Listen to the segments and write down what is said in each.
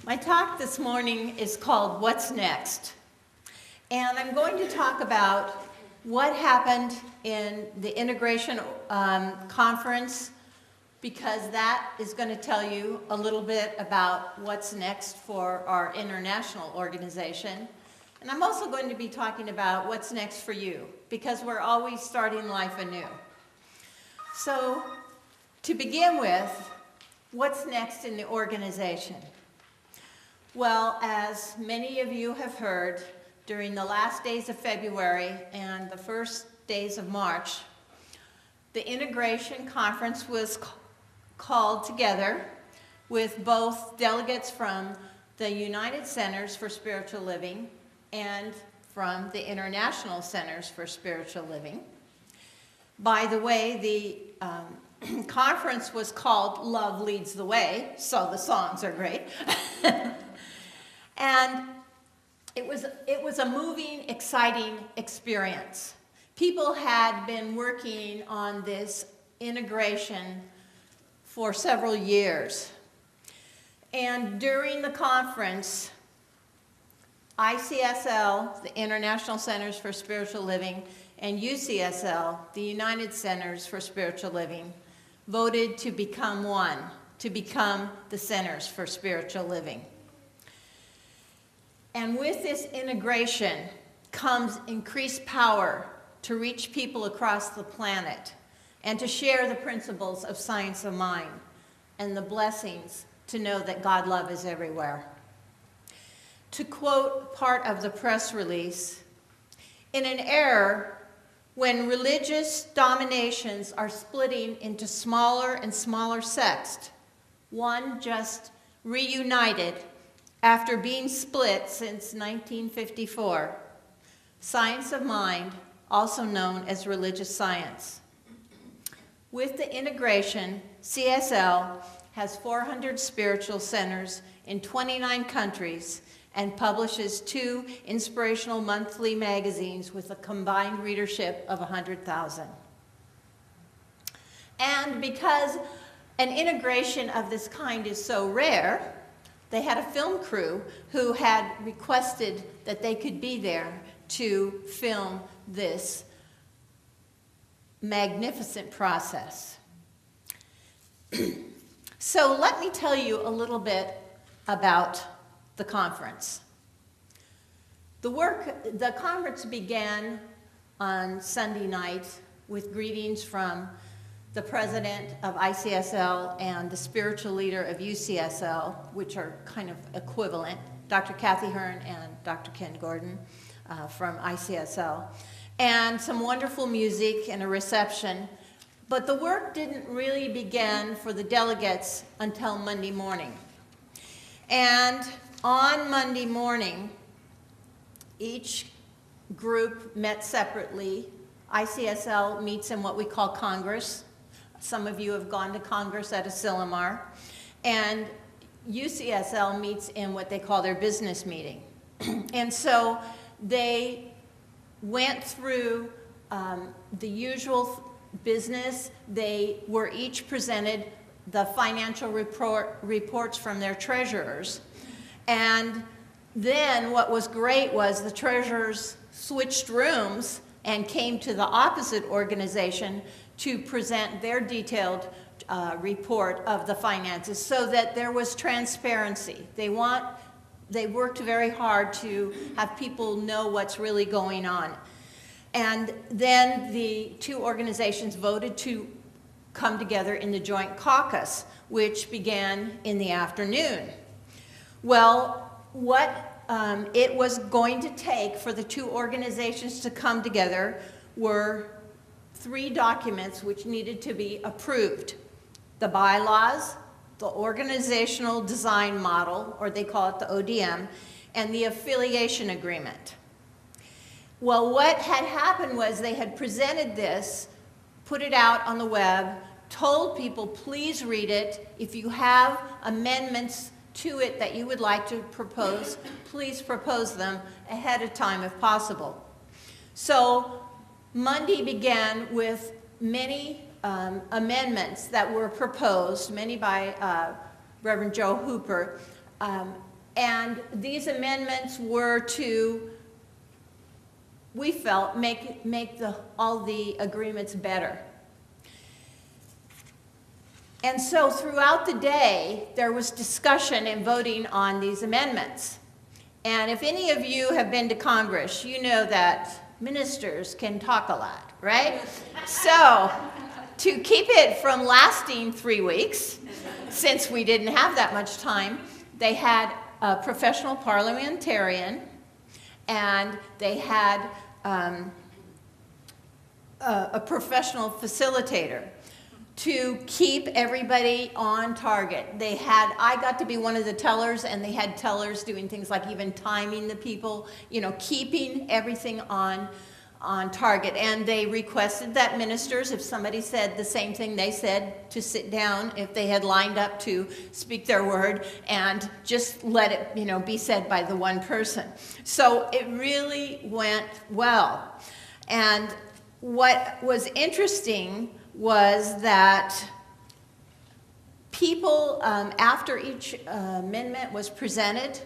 My talk this morning is called What's Next? And I'm going to talk about what happened in the integration conference, because that is going to tell you a little bit about what's next for our international organization. And I'm also going to be talking about what's next for you, because we're always starting life anew. So, to begin with, what's next in the organization? Well, as many of you have heard, during the last days of February and the first days of March, the integration conference was called together with both delegates from the United Centers for Spiritual Living and from the International Centers for Spiritual Living. By the way, the conference was called Love Leads the Way, so the songs are great. And it was a moving, exciting experience. People had been working on this integration for several years. And during the conference, ICSL, the International Centers for Spiritual Living, and UCSL, the United Centers for Spiritual Living, voted to become one, to become the Centers for Spiritual Living. And with this integration comes increased power to reach people across the planet and to share the principles of science of mind and the blessings to know that God love is everywhere. To quote part of the press release, in an era when religious dominations are splitting into smaller and smaller sects, one just reunited after being split since 1954, science of mind, also known as religious science. With the integration, CSL has 400 spiritual centers in 29 countries and publishes 2 inspirational monthly magazines with a combined readership of 100,000. And because an integration of this kind is so rare, they had a film crew who had requested that they could be there to film this magnificent process. So let me tell you a little bit about the conference. The conference began on Sunday night with greetings from the president of ICSL and the spiritual leader of UCSL, which are kind of equivalent, Dr. Kathy Hearn and Dr. Ken Gordon from ICSL, and some wonderful music and a reception. But the work didn't really begin for the delegates until Monday morning. And on Monday morning, each group met separately. ICSL meets in what we call Congress. Some of you have gone to Congress at Asilomar. And UCSL meets in what they call their business meeting. And so they went through the usual business. They were each presented the financial reports from their treasurers. And then what was great was the treasurers switched rooms and came to the opposite organization to present their detailed report of the finances so that there was transparency. They worked very hard to have people know what's really going on. And then the 2 organizations voted to come together in the joint caucus, which began in the afternoon. Well, what it was going to take for the 2 organizations to come together were 3 documents which needed to be approved: the bylaws, the organizational design model, or they call it the ODM, and the affiliation agreement. Well, what had happened was they had presented this, put it out on the web, told people, please read it. If you have amendments to it that you would like to propose, please propose them ahead of time if possible. So Monday began with many amendments that were proposed, many by Reverend Joe Hooper, And these amendments were to, we felt, make all the agreements better. And so throughout the day, there was discussion and voting on these amendments. And if any of you have been to Congress, you know that ministers can talk a lot, right? So to keep it from lasting 3 weeks, since we didn't have that much time, they had a professional parliamentarian, and they had a professional facilitator to keep everybody on target. I got to be one of the tellers, and they had tellers doing things like even timing the people, keeping everything on target. And they requested that ministers, if somebody said the same thing they said, to sit down if they had lined up to speak their word, and just let it, be said by the one person. So it really went well. And what was interesting was that people, after each amendment was presented,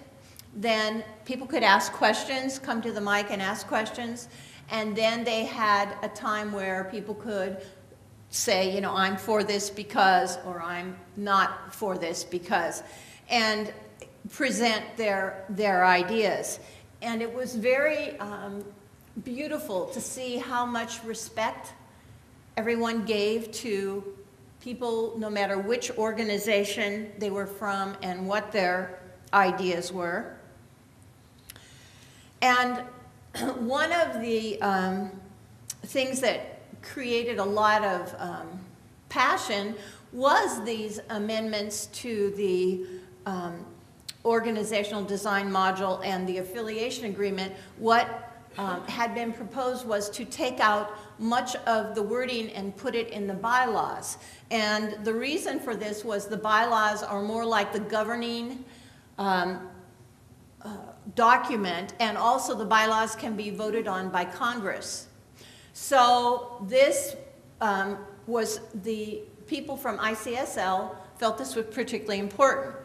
then people could ask questions, come to the mic and ask questions, and then they had a time where people could say, I'm for this because, or I'm not for this because, and present their ideas. And it was very beautiful to see how much respect everyone gave to people, no matter which organization they were from and what their ideas were. And one of the things that created a lot of passion was these amendments to the organizational design module and the affiliation agreement. What had been proposed was to take out much of the wording and put it in the bylaws. And the reason for this was the bylaws are more like the governing document, and also the bylaws can be voted on by Congress. So this was, the people from ICSL felt this was particularly important.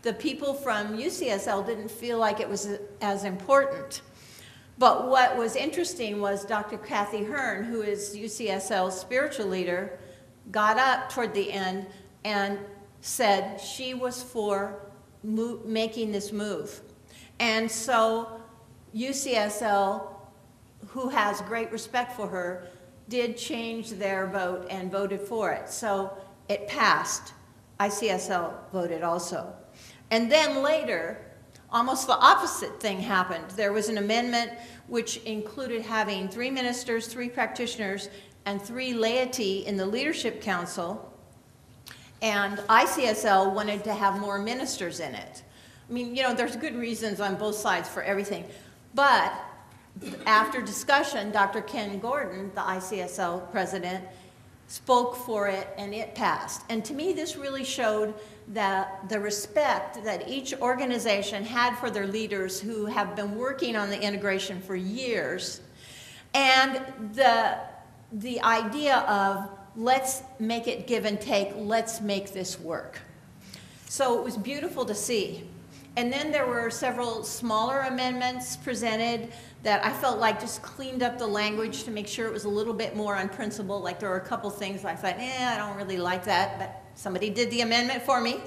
The people from UCSL didn't feel like it was as important. But what was interesting was Dr. Kathy Hearn, who is UCSL's spiritual leader, got up toward the end and said she was for making this move. And so UCSL, who has great respect for her, did change their vote and voted for it. So it passed. ICSL voted also. And then later, almost the opposite thing happened. There was an amendment which included having 3 ministers, 3 practitioners, and 3 laity in the leadership council. And ICSL wanted to have more ministers in it. I mean, there's good reasons on both sides for everything. But after discussion, Dr. Ken Gordon, the ICSL president, spoke for it, and it passed. And to me, this really showed that the respect that each organization had for their leaders who have been working on the integration for years, and the idea of let's make it give and take, let's make this work. So it was beautiful to see. And then there were several smaller amendments presented that I felt like just cleaned up the language to make sure it was a little bit more on principle. Like there were a couple things I thought, I don't really like that, but somebody did the amendment for me.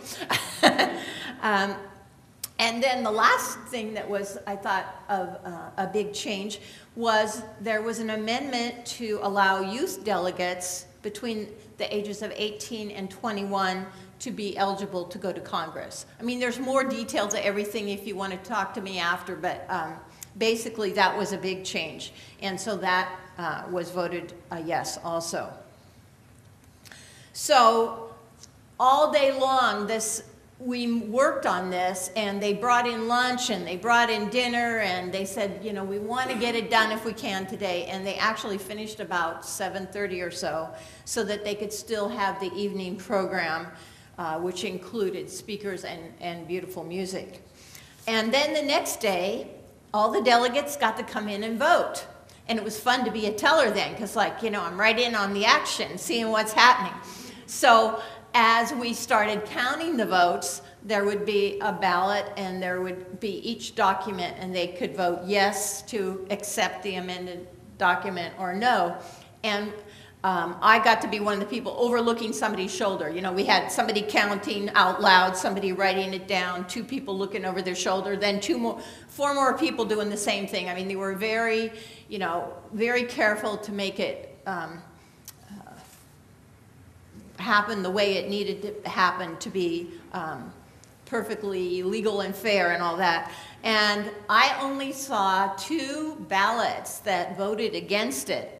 And then the last thing that was, I thought, of a big change was there was an amendment to allow youth delegates between the ages of 18 and 21 to be eligible to go to Congress. I mean, there's more detail to everything if you want to talk to me after, but basically that was a big change. And so that was voted a yes also. So all day long, we worked on this, and they brought in lunch and they brought in dinner, and they said, we want to get it done if we can today. And they actually finished about 7:30 or so that they could still have the evening program, which included speakers and beautiful music. And then the next day, all the delegates got to come in and vote. And it was fun to be a teller then, because I'm right in on the action, seeing what's happening. So as we started counting the votes, there would be a ballot, and there would be each document, and they could vote yes to accept the amended document or no. And I got to be one of the people overlooking somebody's shoulder. You know, we had somebody counting out loud, somebody writing it down, 2 people looking over their shoulder, then 4 more people doing the same thing. I mean, they were very, you know, very careful to make it happen the way it needed to happen to be perfectly legal and fair and all that. And I only saw 2 ballots that voted against it.